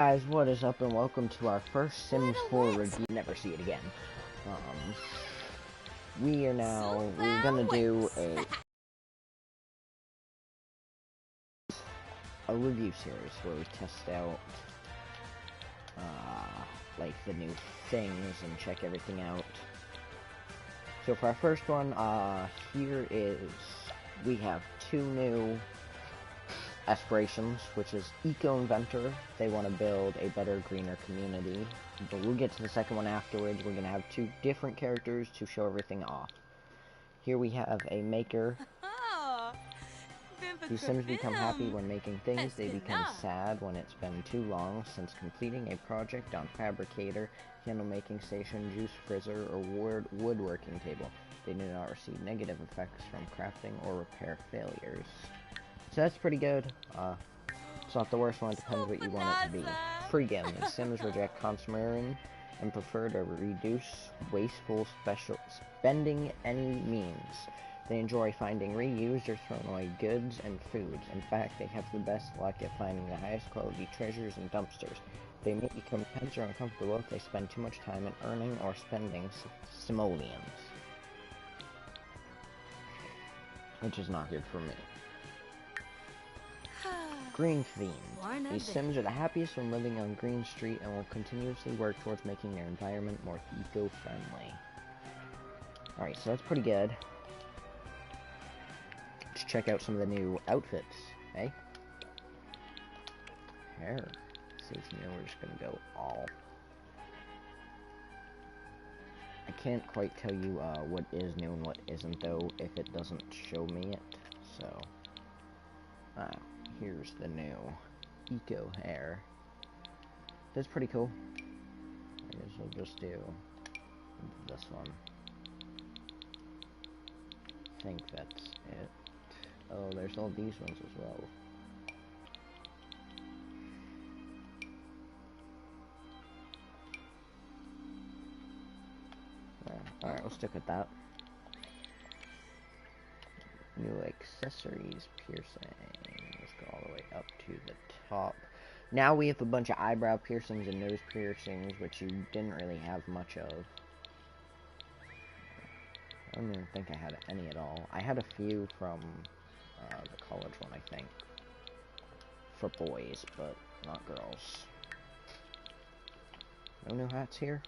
Guys, what is up and welcome to our first Sims 4 review. Never see it again. We're gonna do a review series where we test out like the new things and check everything out. So for our first one, we have two new Aspirations, which is Eco-Inventor. They want to build a better, greener community. But we'll get to the second one afterwards. We're going to have two different characters to show everything off. Here we have a maker. These Sims become happy when making things. They become sad when it's been too long since completing a project on fabricator, candle making station, juice frizzer, or woodworking table. They do not receive negative effects from crafting or repair failures. So that's pretty good. It's not the worst one, it depends what you want it to be. Free game. The Sims reject consuming and prefer to reduce wasteful spending any means. They enjoy finding reused or thrown away goods and foods. In fact, they have the best luck at finding the highest quality treasures in dumpsters. They may become tense or uncomfortable if they spend too much time in earning or spending simoleons. Which is not good for me. Green theme. These Sims are the happiest when living on Green Street and will continuously work towards making their environment more eco-friendly. Alright, so that's pretty good. Let's check out some of the new outfits, eh? Hair. Says new, we're just gonna go all. I can't quite tell you what is new and what isn't though if it doesn't show me it, so. Here's the new eco hair. That's pretty cool. I guess we'll just do this one. I think that's it. Oh, there's all these ones as well. Alright, we'll stick with that. New accessories, piercing. Let's go all the way up to the top. Now we have a bunch of eyebrow piercings and nose piercings, which you didn't really have much of. I don't even think I had any at all. I had a few from the college one, I think. For boys, but not girls. No new hats here?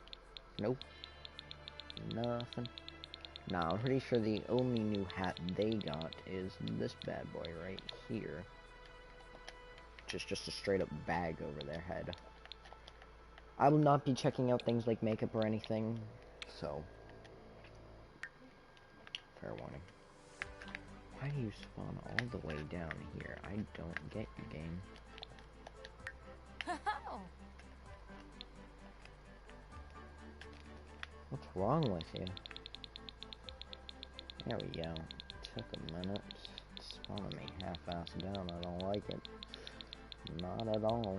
Nope. Nothing. Now, I'm pretty sure the only new hat they got is this bad boy right here. Just a straight up bag over their head. I will not be checking out things like makeup or anything, so. Fair warning. Why do you spawn all the way down here? I don't get you, game. What's wrong with you? There we go. Took a minute. It's spawning me half-ass down. I don't like it. Not at all.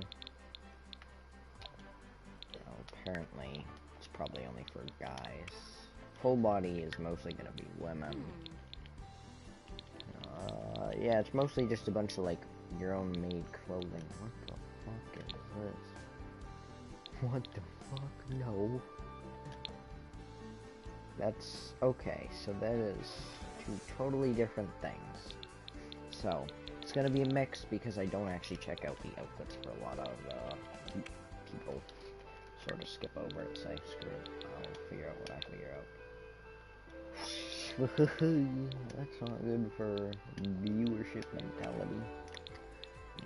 Well, apparently, it's probably only for guys. Full body is mostly gonna be women. Yeah, it's mostly just a bunch of, like, your own made clothing. What the fuck is this? What the fuck? No. That's okay, so that is two totally different things. So, it's gonna be a mix because I don't actually check out the outfits for a lot of people. Sort of skip over it, say, screw it, I'll figure out what I figure out. That's not good for viewership mentality.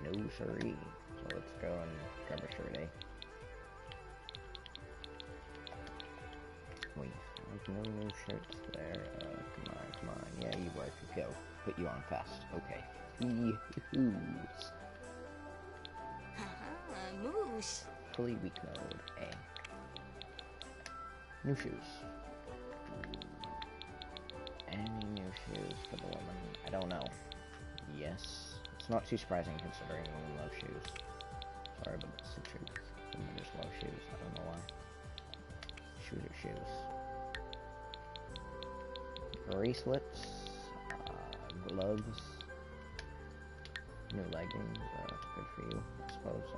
No siree. So let's go and grab a shirt, eh? Wait. There's no new shirts there. Come on. Yeah, you work. Go. Put you on fast. Okay. Yee-hoo-hoos. Moose. Fully weak mode. A. New shoes. Any new shoes for the woman? I don't know. Yes. It's not too surprising considering women love shoes. Sorry, but it's the truth. Women just love shoes. I don't know why. Shoes are shoes. Bracelets, gloves, new leggings. Good for you, I suppose. I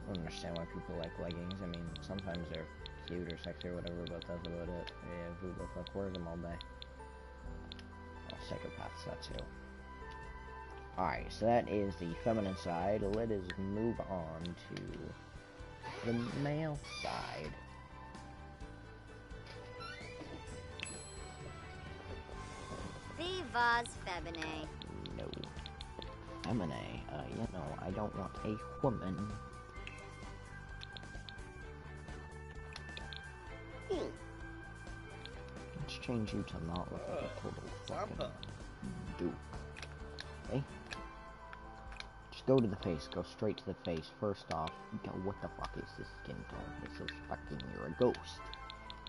don't understand why people like leggings. I mean, sometimes they're cute or sexy or whatever, but that's about it. Yeah, who the fuck wears them all day? Oh, psychopaths, that too. Alright, so that is the feminine side. Let us move on to the male side. Vivas femine. No. Femine. I don't want a woman. Let's change you to not look like a total fucking duke. Okay? Just go to the face. Go straight to the face. First off, what the fuck is this skin tone? This is fucking, you're a ghost.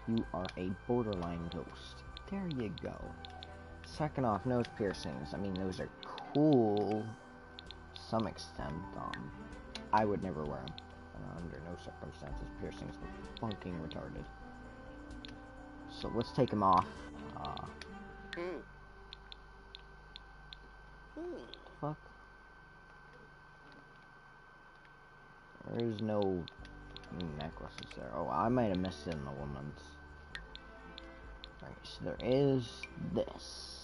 You are a borderline ghost. There you go. Second off, nose piercings. I mean, those are cool to some extent. I would never wear them. Under no circumstances. Piercings are fucking retarded. So let's take them off. Fuck. There is no necklaces there. Oh, I might have missed it in the woman's. Alright, so there is this.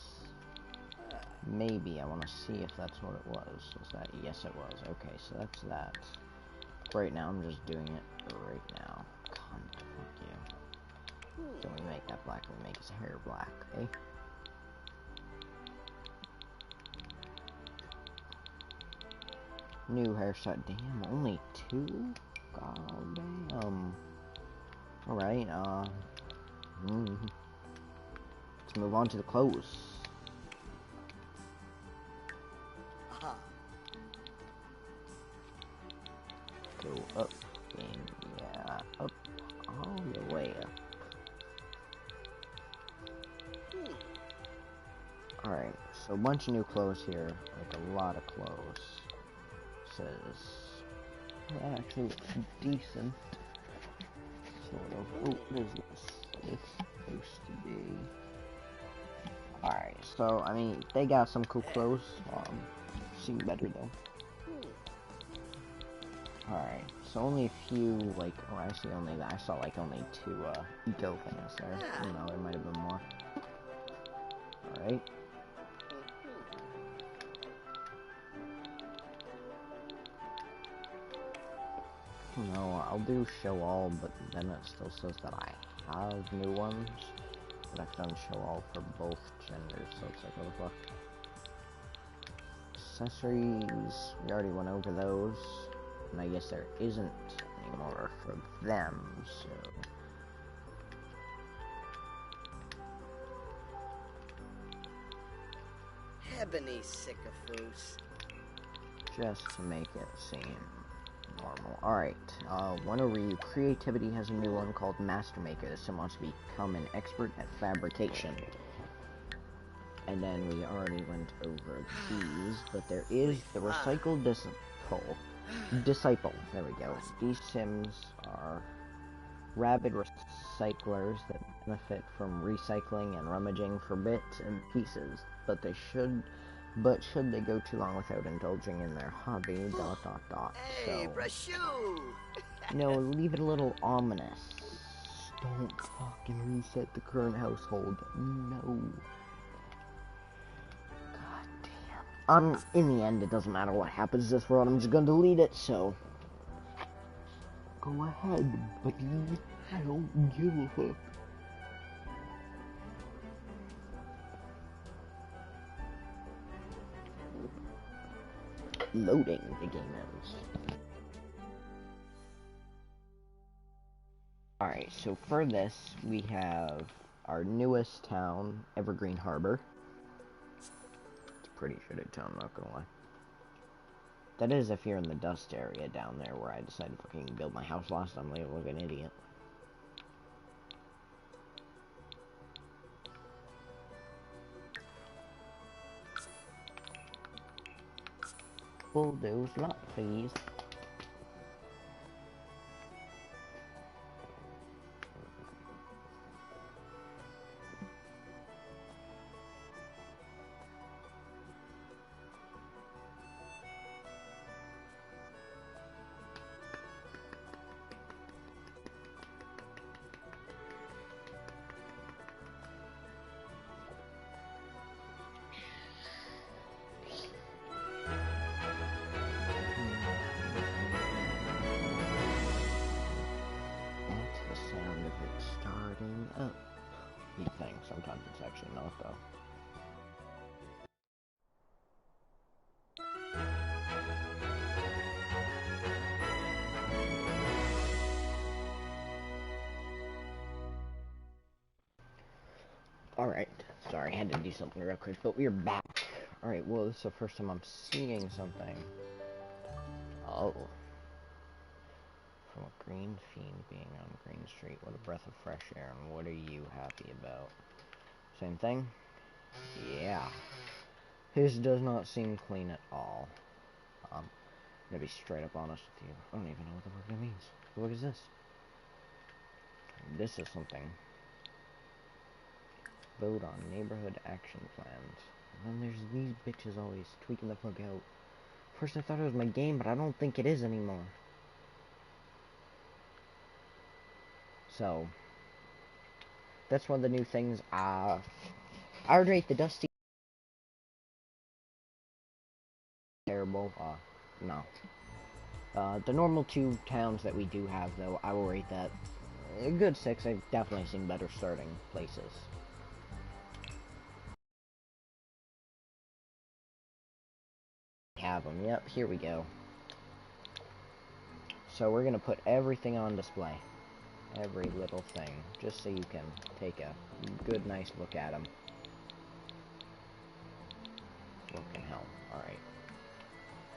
Maybe I want to see if that's what it was. Was that? Yes, it was. Okay, so that's that. Right now, I'm just doing it right now. Cunt, fuck you. Don't we make that black? We make his hair black, eh? New hairstyle. Damn, only 2? God damn. Alright, let's move on to the clothes. Go up, and yeah, up, all the way up. Alright, so a bunch of new clothes here, like a lot of clothes. Says, well, that actually looks decent. Sort of. Oh, there's this. It's supposed to be. Alright, so, I mean, they got some cool clothes. Seem better though. Alright, so only a few, like, oh, actually I saw like only 2, eco things there. No, there might have been more. Alright. No, I'll do show all, but then it still says that I have new ones. But I've done show all for both genders, so it's like, what the fuck? Accessories, we already went over those. And I guess there isn't any more for them, so... Ebony sycophus. Just to make it seem normal. Alright, one over you. Creativity has a new one called Master Maker. This one wants to become an expert at fabrication. And then we already went over these, but there is the Recycled Disciple. There we go. These Sims are rabid recyclers that benefit from recycling and rummaging for bits and pieces, but should they go too long without indulging in their hobby, ... Hey, so, leave it a little ominous. Don't fucking reset the current household. No. In the end, it doesn't matter what happens to this world, I'm just gonna delete it, so... Go ahead, buddy. I don't give a fuck. Loading the game is. Alright, so for this, we have our newest town, Evergreen Harbor. Pretty shitty town, not gonna lie. That is if you're in the dust area down there where I decided to fucking build my house last time like an idiot. Bulldoze lot, please. It's actually not, though. Alright, sorry, I had to do something real quick, but we're back. Alright, well, this is the first time I'm seeing something. Oh. From a green fiend being on Green Street, what a breath of fresh air, and what are you happy about? Same thing? Yeah. His does not seem clean at all. I'm gonna be straight up honest with you. I don't even know what the fuck that means. What is this? This is something. Vote on neighborhood action plans. And then there's these bitches always tweaking the fuck out. First I thought it was my game, but I don't think it is anymore. So, that's one of the new things. I would rate the Dusty terrible. No. The normal 2 towns that we do have, though, I will rate that a good 6. I've definitely seen better starting places. Have them. Yep, here we go. So we're gonna put everything on display. Every little thing, just so you can take a good, nice look at them. Fucking hell. Alright.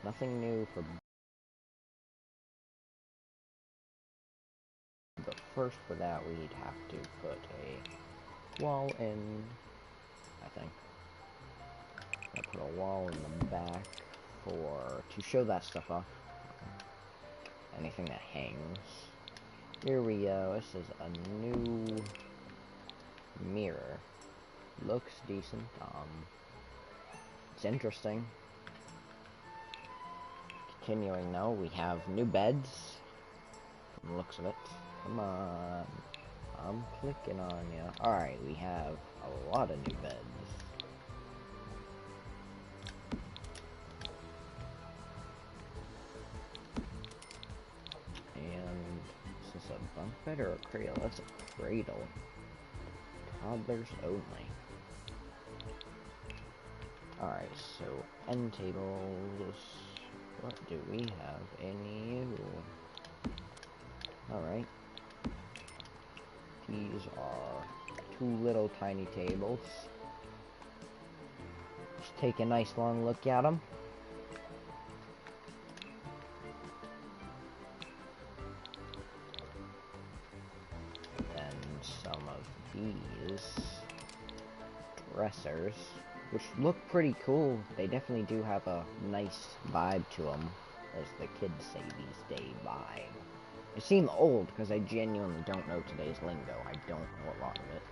Nothing new for... But first for that, we'd have to put a wall in... I think. I'll put a wall in the back to show that stuff off. Anything that hangs. Here we go. This is a new mirror. Looks decent. It's interesting. Continuing though, we have new beds. From the looks of it. Come on. I'm clicking on you. Alright, we have a lot of new beds. And is this a bunk bed or a cradle? That's a cradle. Toddlers only. Alright, so end tables. What do we have in you? Alright. These are 2 little tiny tables. Just take a nice long look at them. And some of these dressers, which look pretty cool. They definitely do have a nice vibe to them, as the kids say these days, vibe. They seem old, because I genuinely don't know today's lingo. I don't know a lot of it.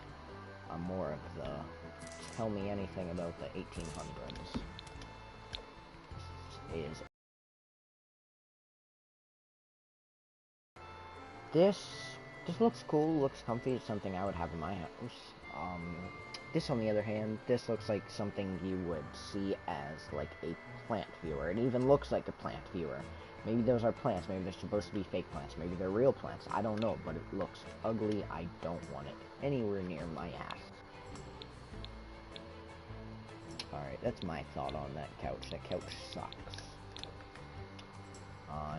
I'm more of the, tell me anything about the 1800s. This looks cool, looks comfy, it's something I would have in my house. This, on the other hand, this looks like something you would see as, like, a plant viewer. It even looks like a plant viewer. Maybe those are plants, maybe they're supposed to be fake plants, maybe they're real plants, I don't know, but it looks ugly. I don't want it anywhere near my ass. Alright, that's my thought on that couch. That couch sucks.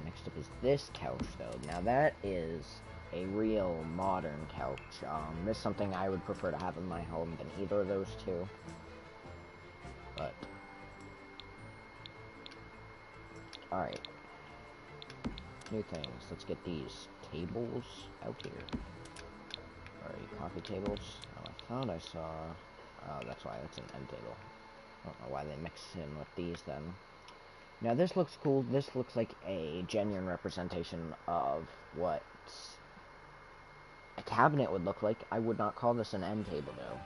Next up is this couch, though. Now that is a real modern couch. This is something I would prefer to have in my home than either of those two. But... Alright. New things. Let's get these tables out here. Alright, coffee tables. Oh, I thought I saw... Oh, that's why. That's an end table. I don't know why they mix in with these, then. Now, this looks cool. This looks like a genuine representation of what a cabinet would look like. I would not call this an end table, though.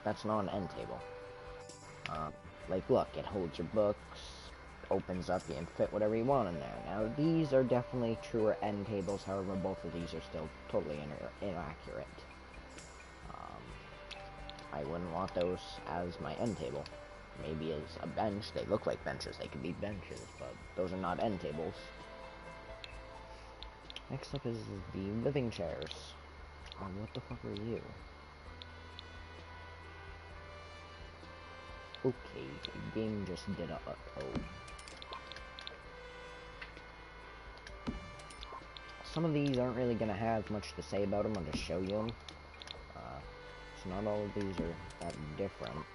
That's not an end table. Like, look, it holds your books, opens up, you can fit whatever you want in there. Now, these are definitely truer end tables, however, both of these are still totally inaccurate. I wouldn't want those as my end table. Maybe as a bench, they look like benches, they could be benches, but those are not end tables. Next up is the living chairs. Oh, what the fuck are you? Okay, the game just did a upload. Some of these aren't really gonna have much to say about them. I'll just show you them. So not all of these are that different.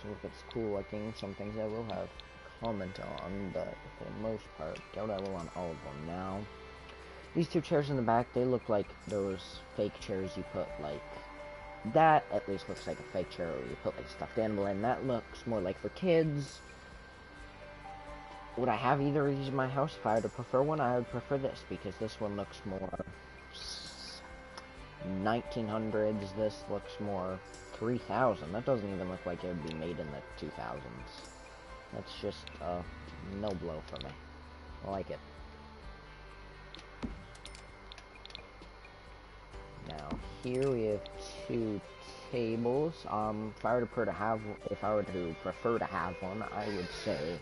So if it's cool looking, some things I will have comment on, but for the most part, doubt I will on all of them. Now, these two chairs in the back, they look like those fake chairs you put, like, that at least looks like a fake chair where you put, like, stuffed animal in. That looks more like for kids. Would I have either of these in my house? If I were to prefer one, I would prefer this, because this one looks more 1900s, this looks more 3000. That doesn't even look like it would be made in the 2000s. That's just no blow for me. I like it. Now here we have two tables. If I were to prefer to have one, I would say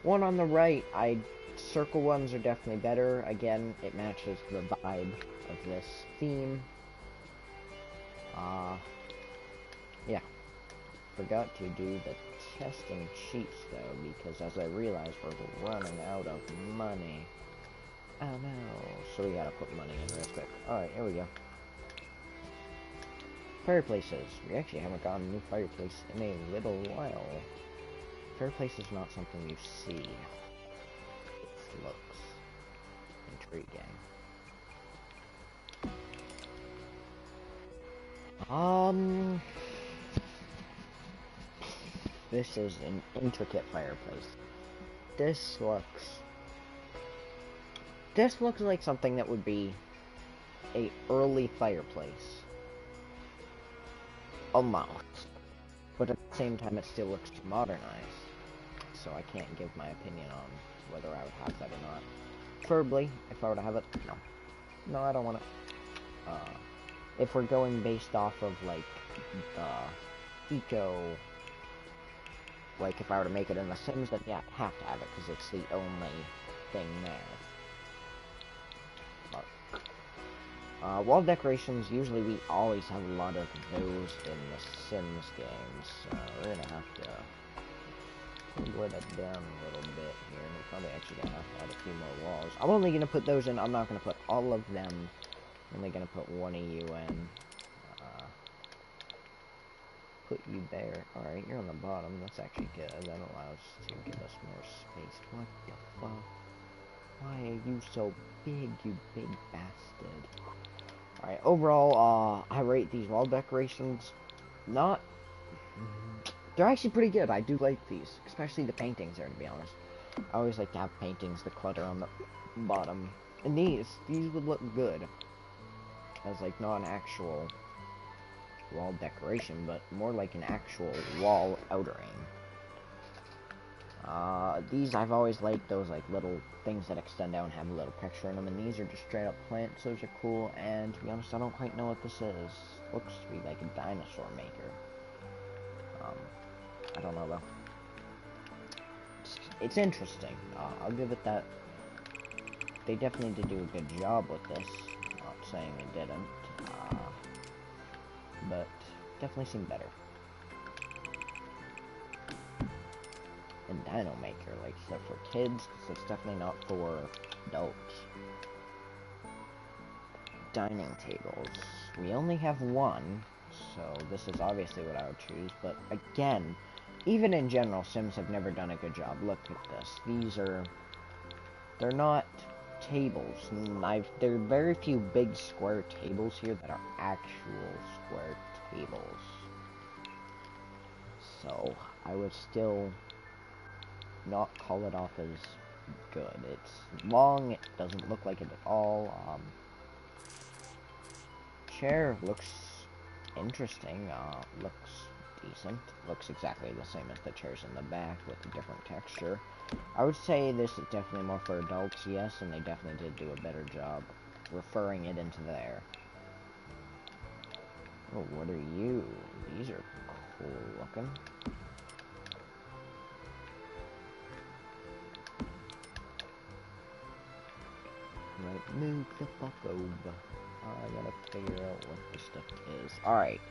one on the right. Circle ones are definitely better. Again, it matches the vibe of this theme. Yeah. Forgot to do the testing sheets though, because as I realized we're running out of money. Oh no. So we gotta put money in real quick. Alright, here we go. Fireplaces. We actually haven't gotten a new fireplace in a little while. Fireplace is not something you see. It looks intriguing. This is an intricate fireplace. This looks like something that would be a early fireplace. Almost. But at the same time, it still looks modernized. So I can't give my opinion on whether I would have that or not. Preferably, if I were to have it, no. No, I don't want it. If we're going based off of, like, like, if I were to make it in The Sims, then yeah, I have to have it, because it's the only thing there. Wall decorations, usually we always have a lot of those in the Sims games, so we're gonna have to blur that down a little bit here. We're probably actually gonna have to add a few more walls. I'm only gonna put those in, I'm not gonna put all of them. I'm only gonna put one of you in. Put you there. Alright, you're on the bottom, that's actually good. That allows to give us more space. What the fuck? Why are you so big, you big bastard? Alright, overall, I rate these wall decorations not... They're actually pretty good. I do like these. Especially the paintings there, to be honest. I always like to have paintings, the clutter on the bottom. And these would look good. As, like, not an actual wall decoration, but more like an actual wall outering. These I've always liked those like little things that extend out and have a little picture in them, and these are just straight up plants. Those are cool, and to be honest, I don't quite know what this is. Looks to be like a dinosaur maker. I don't know though. It's interesting. I'll give it that. They definitely did do a good job with this. Not saying they didn't, but definitely seemed better. And Dino Maker, like stuff for kids, because it's definitely not for adults. Dining tables. We only have one, so this is obviously what I would choose, but again, even in general, Sims have never done a good job. Look at this. They're not tables. There are very few big square tables here that are actual square tables. So, I would still not call it off as good. It's long, it doesn't look like it at all. Chair looks interesting, looks decent. Looks exactly the same as the chairs in the back with a different texture. I would say this is definitely more for adults, yes, and they definitely did do a better job referring it into there. Oh, what are you? These are cool looking. Right, move the fuck over. I gotta figure out what this stuff is. Alright.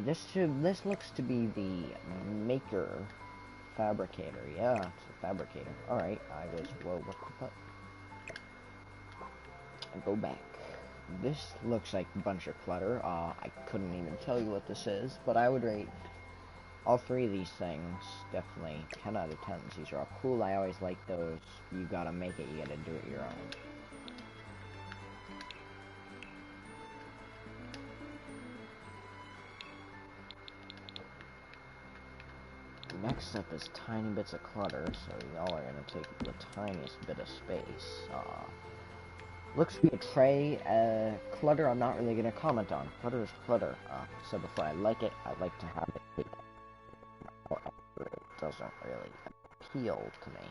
This looks to be the maker fabricator. Yeah, it's a fabricator. Alright, whoa, what the fuck? Go back. This looks like a bunch of clutter. I couldn't even tell you what this is, but I would rate all three of these things definitely 10 out of 10. These are all cool. I always like those. You gotta make it, you gotta do it your own. Next up is tiny bits of clutter, so y'all are gonna take the tiniest bit of space. Looks to be a tray. Clutter I'm not really gonna comment on. Clutter is clutter. So before I like it, I like to have it. However, it doesn't really appeal to me.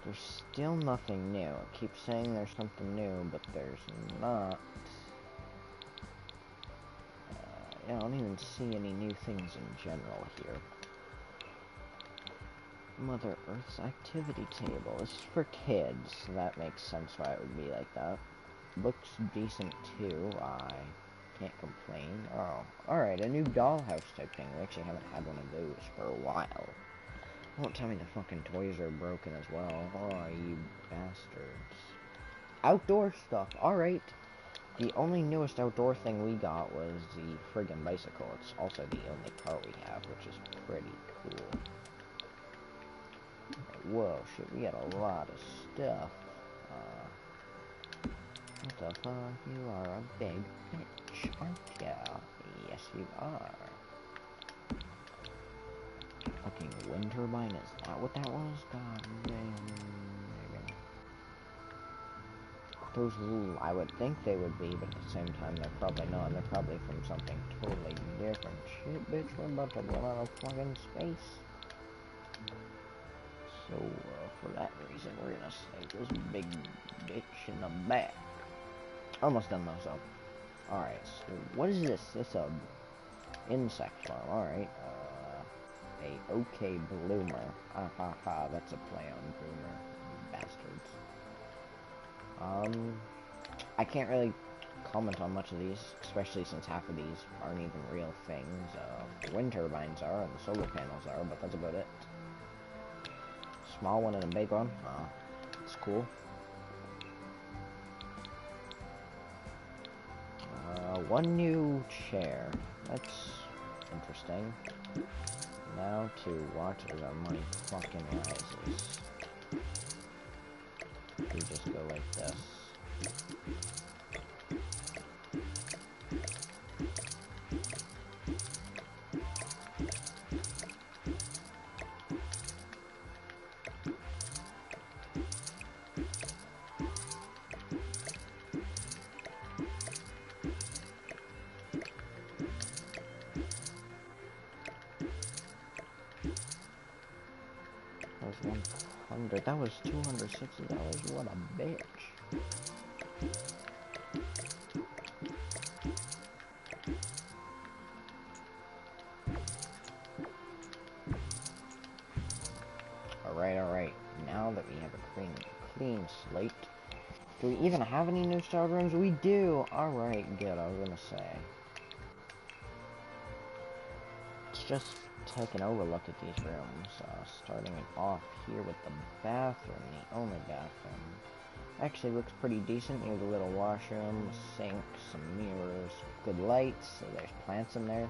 There's still nothing new. I keep saying there's something new, but there's not. Yeah, I don't even see any new things in general here. Mother Earth's activity table. This is for kids, so that makes sense why it would be like that. Looks decent too. I can't complain. Oh, alright, a new dollhouse type thing. We actually haven't had one of those for a while. Don't tell me the fucking toys are broken as well. Oh, you bastards. Outdoor stuff. Alright. The only newest outdoor thing we got was the friggin' bicycle. It's also the only car we have, which is pretty cool. Whoa, shit, we got a lot of stuff. What the fuck? You are a big bitch, aren't ya? Yes, you are. Fucking wind turbine, is that what that was? God damn. Those, I would think they would be, but at the same time, they're probably not. They're probably from something totally different. Shit, bitch, we're about to run out of fucking space. So, for that reason, we're gonna save this big bitch in the back. Almost done those up. Alright, so what is this? This a insect farm. Alright, a okay bloomer. Ah ha ha, that's a play on boomer, you bastards. I can't really comment on much of these, especially since half of these aren't even real things. The wind turbines are, and the solar panels are, but that's about it. Small one and a big one. It's cool. One new chair. That's interesting. Now to watch as our money fucking rises. We just go like this. That was $260. What a bitch. Alright. Now that we have a clean slate. Do we even have any new star rooms? We do! Alright, good, I was gonna say. Let's just take an overlook at these rooms, starting off here with the bathroom, the only bathroom. Actually looks pretty decent. You have a little washroom, sink, some mirrors, good lights, so there's plants in there.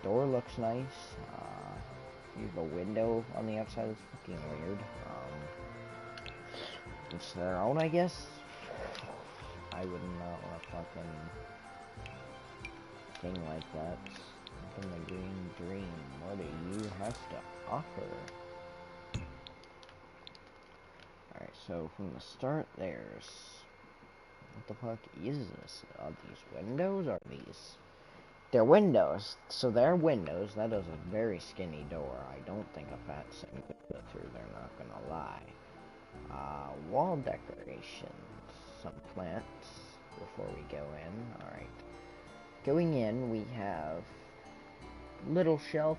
Door looks nice. You have a window on the outside, it's fucking weird. It's their own, I guess. I would not want a fucking thing like that. In the green dream, what do you have to offer? Alright, so from the start, there's... What the fuck is this? Are these windows? Are these... They're windows. So they're windows. That is a very skinny door. I don't think a fat thing could fit through there, not gonna lie. Wall decorations. Some plants before we go in. Alright. Going in, we have... Little shelf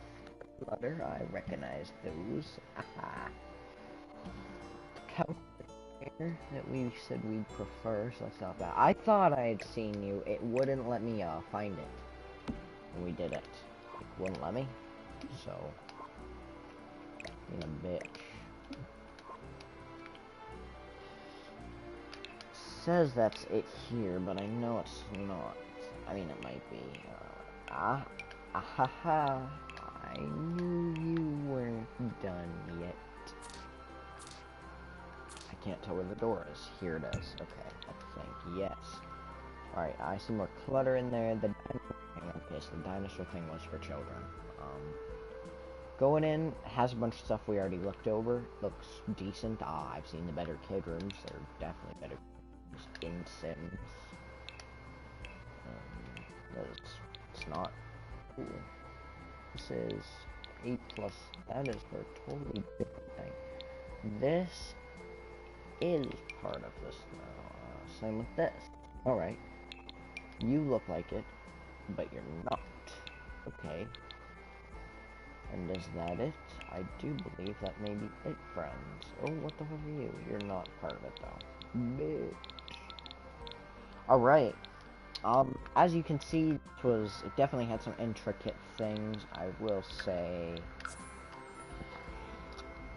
clutter, I recognize those. Aha. Couch that we said we'd prefer, so that's not bad. I thought I had seen you. It wouldn't let me find it. and we did it. It wouldn't let me, so being a bitch. Says that's it here, but I know it's not. I mean, it might be. Ahaha. I knew you weren't done yet. I can't tell where the door is. Here it is. Okay, I think. Yes. Alright, I see more clutter in there. Okay, so the dinosaur thing was for children. Going in, has a bunch of stuff we already looked over. Looks decent. I've seen the better kid rooms. They're definitely better in Sims. It's not cool. This is 8 plus. That is for a totally different thing. This is part of this now. Same with this. Alright. You look like it, but you're not. Okay. And is that it? I do believe that may be it, friends. Oh, what the hell are you? You're not part of it, though. Bitch. Alright. As you can see, it definitely had some intricate things, I will say.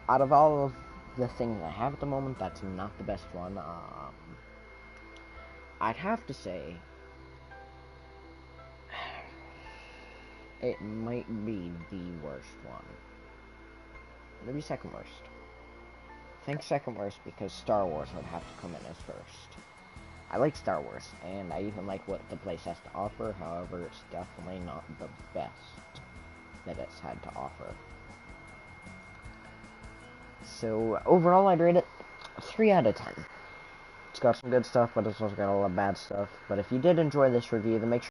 Out of all of the things I have at the moment, that's not the best one. I'd have to say it might be the worst one. Maybe second worst. I think second worst because Star Wars would have to come in as first. I like Star Wars, and I even like what the place has to offer, however, it's definitely not the best that it's had to offer. So, overall, I'd rate it 3 out of 10. It's got some good stuff, but it's also got a lot of bad stuff. But if you did enjoy this review, then make sure